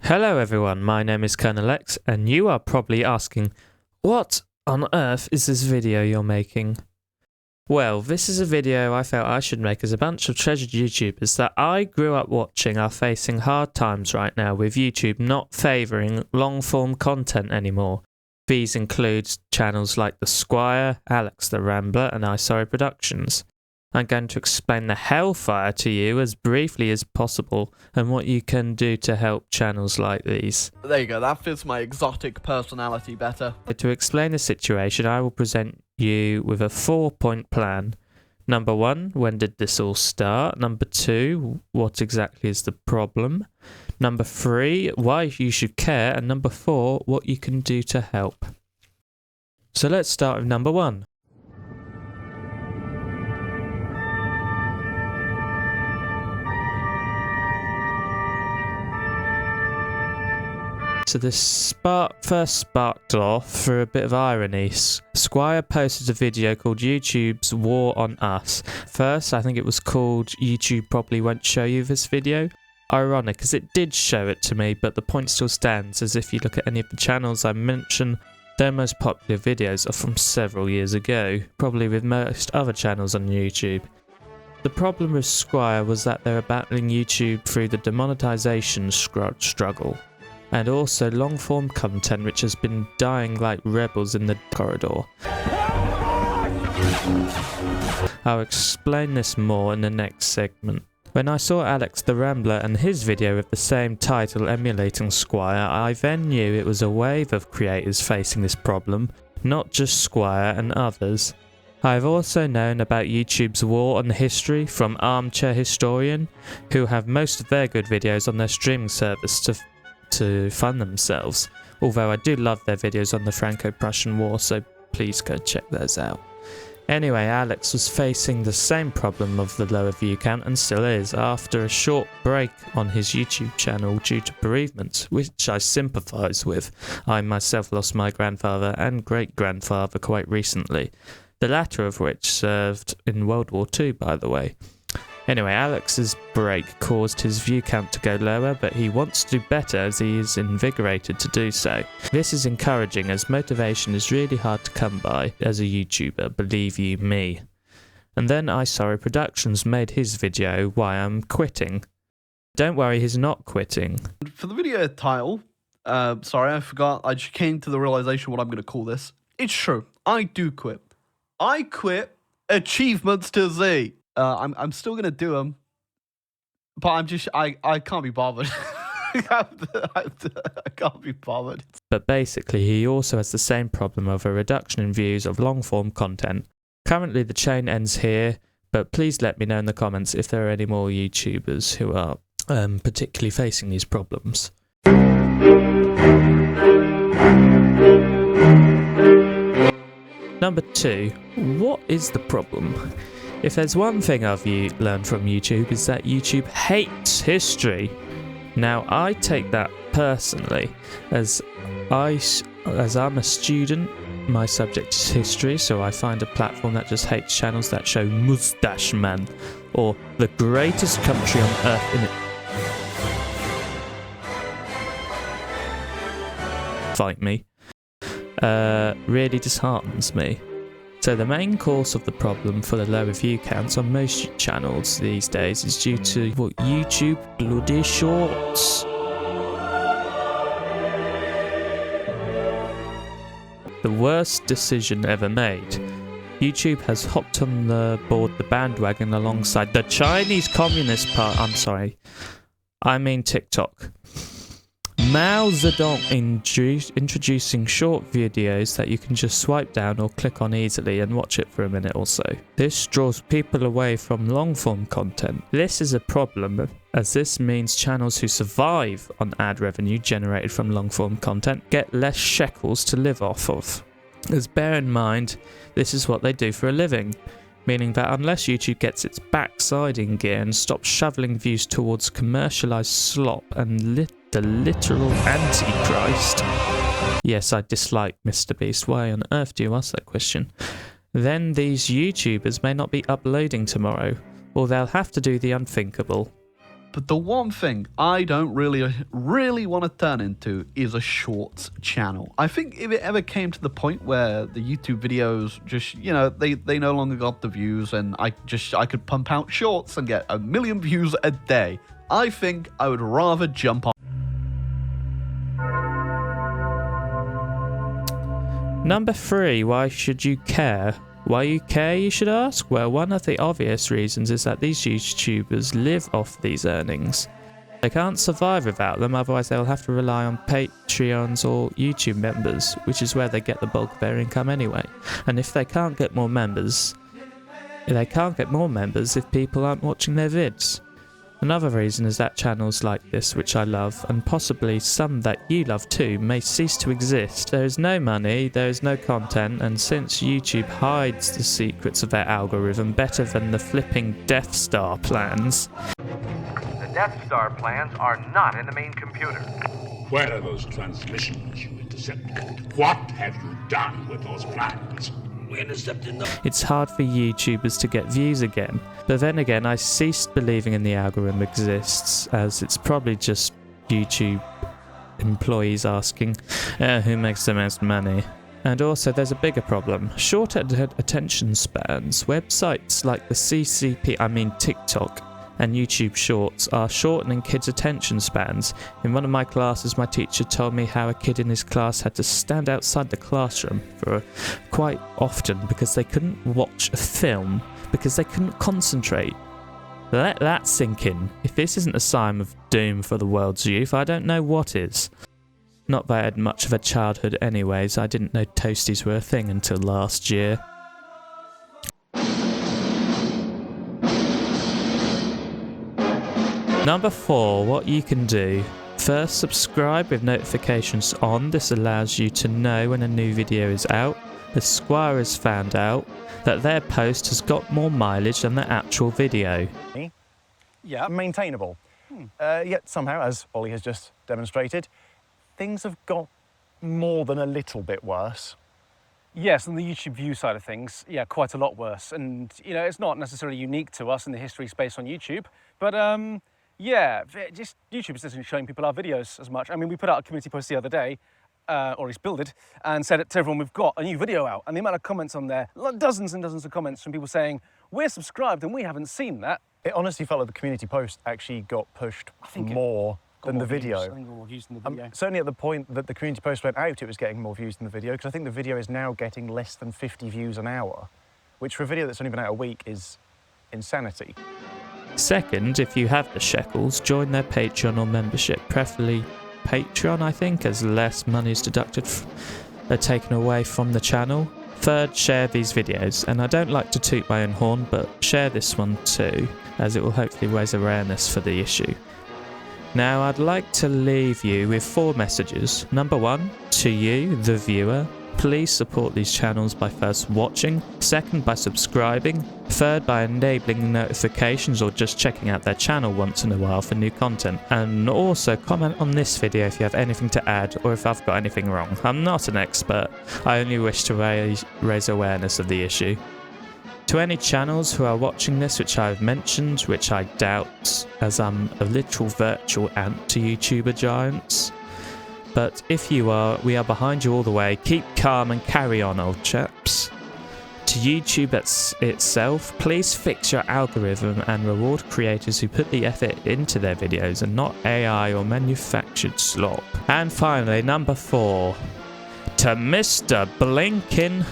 Hello everyone, my name is Colonel X, and you are probably asking, what on earth is this video you're making? Well, this is a video I felt I should make as a bunch of treasured YouTubers that I grew up watching are facing hard times right now with YouTube not favouring long-form content anymore. These include channels like The Squire, Alex the Rambler and iSorry Productions. I'm going to explain the hellfire to you as briefly as possible and what you can do to help channels like these. There you go, that fits my exotic personality better. To explain the situation, I will present you with a 4-point plan. Number 1, when did this all start? Number 2, what exactly is the problem? Number 3, why you should care? And number 4, what you can do to help. So let's start with number 1. So this first sparked off through a bit of irony. Squire posted a video called YouTube's War on Us. First, I think it was called YouTube Probably Won't Show You This Video. Ironic, as it did show it to me, but the point still stands, as if you look at any of the channels I mention, their most popular videos are from several years ago, probably with most other channels on YouTube. The problem with Squire was that they were battling YouTube through the demonetization struggle, and also long-form content which has been dying like rebels in the corridor. I'll explain this more in the next segment. When I saw Alex the Rambler and his video with the same title emulating Squire, I then knew it was a wave of creators facing this problem, not just Squire and others. I've also known about YouTube's war on history from Armchair Historian, who have most of their good videos on their streaming service to fund themselves, although I do love their videos on the Franco-Prussian War, so please go check those out. Anyway, Alex was facing the same problem of the lower view count and still is, after a short break on his YouTube channel due to bereavement, which I sympathise with. I myself lost my grandfather and great-grandfather quite recently, the latter of which served in World War II, by the way. Anyway, Alex's break caused his view count to go lower, but he wants to do better as he is invigorated to do so. This is encouraging, as motivation is really hard to come by as a YouTuber, believe you me. And then iSorry Productions made his video, Why I'm Quitting. Don't worry, he's not quitting. For the video title, sorry, I forgot, I just came to the realization what I'm going to call this. It's true, I do quit. I quit Achievements to Z. I'm still gonna do them, but I can't be bothered. I can't be bothered. But basically, he also has the same problem of a reduction in views of long-form content. Currently, the chain ends here, but please let me know in the comments if there are any more YouTubers who are particularly facing these problems. Number 2, what is the problem? If there's one thing I've learned from YouTube is that YouTube hates history. Now, I take that personally, as I'm a student, my subject is history, so I find a platform that just hates channels that show Mustache Man, or the greatest country on earth in it. Fight me. Really disheartens me. So the main cause of the problem for the lower view counts on most channels these days is due to YouTube bloody shorts. The worst decision ever made. YouTube has hopped on the bandwagon alongside the Chinese Communist Party. I mean TikTok. Mao Zedong introducing short videos that you can just swipe down or click on easily and watch it for a minute or so. This draws people away from long-form content. This is a problem, as this means channels who survive on ad revenue generated from long-form content get less shekels to live off of. As bear in mind, this is what they do for a living, meaning that unless YouTube gets its backside in gear and stops shoveling views towards commercialised slop and the literal Antichrist. Yes, I dislike MrBeast. Why on earth do you ask that question? Then these YouTubers may not be uploading tomorrow, or they'll have to do the unthinkable. But the one thing I don't really want to turn into is a shorts channel. I think if it ever came to the point where the YouTube videos just, you know, they no longer got the views and I could pump out shorts and get 1 million views a day, I think I would rather jump on. Number 3, why should you care? Why you care, you should ask? Well, one of the obvious reasons is that these YouTubers live off these earnings. They can't survive without them, otherwise they'll have to rely on Patreons or YouTube members, which is where they get the bulk of their income anyway. And if they can't get more members if people aren't watching their vids. Another reason is that channels like this, which I love, and possibly some that you love too, may cease to exist. There is no money, there is no content, and since YouTube hides the secrets of their algorithm better than the flipping Death Star plans. The Death Star plans are not in the main computer. Where are those transmissions you intercepted? What have you done with those plans? We intercepted them. It's hard for YouTubers to get views again, but then again I ceased believing in the algorithm exists, as it's probably just YouTube employees asking who makes the most money. And also there's a bigger problem. Short attention spans. Websites like the TikTok and YouTube Shorts are shortening kids' attention spans. In one of my classes, my teacher told me how a kid in his class had to stand outside the classroom for quite often because they couldn't watch a film because they couldn't concentrate. Let that sink in. If this isn't a sign of doom for the world's youth, I don't know what is. Not that I had much of a childhood anyways, I didn't know toasties were a thing until last year. Number 4, what you can do. First, subscribe with notifications on. This allows you to know when a new video is out. The Squire has found out that their post has got more mileage than the actual video. Yeah, maintainable. Yet somehow, as Ollie has just demonstrated, things have got more than a little bit worse. Yes, on the YouTube view side of things, yeah, quite a lot worse. And, you know, it's not necessarily unique to us in the history space on YouTube, but, yeah, just YouTube isn't showing people our videos as much. I mean, we put out a community post the other day, or at least built it, and said it to everyone, we've got a new video out. And the amount of comments on there, dozens and dozens of comments from people saying, we're subscribed and we haven't seen that. It honestly felt like the community post actually got pushed more than the video. I think more views than the video. Certainly at the point that the community post went out, it was getting more views than the video, because I think the video is now getting less than 50 views an hour, which for a video that's only been out a week is insanity. Second, if you have the shekels, join their Patreon or membership, preferably Patreon, I think, as less money is taken away from the channel. Third, share these videos, and I don't like to toot my own horn, but share this one too, as it will hopefully raise awareness for the issue. Now, I'd like to leave you with 4 messages. Number 1, to you, the viewer. Please support these channels by first watching, second by subscribing, third by enabling notifications or just checking out their channel once in a while for new content, and also comment on this video if you have anything to add or if I've got anything wrong. I'm not an expert, I only wish to raise awareness of the issue. To any channels who are watching this which I've mentioned, which I doubt as I'm a literal virtual ant to YouTuber giants, but if you are, we are behind you all the way. Keep calm and carry on, old chaps. To YouTube itself, please fix your algorithm and reward creators who put the effort into their videos and not AI or manufactured slop. And finally, number 4, to Mr. Blinkin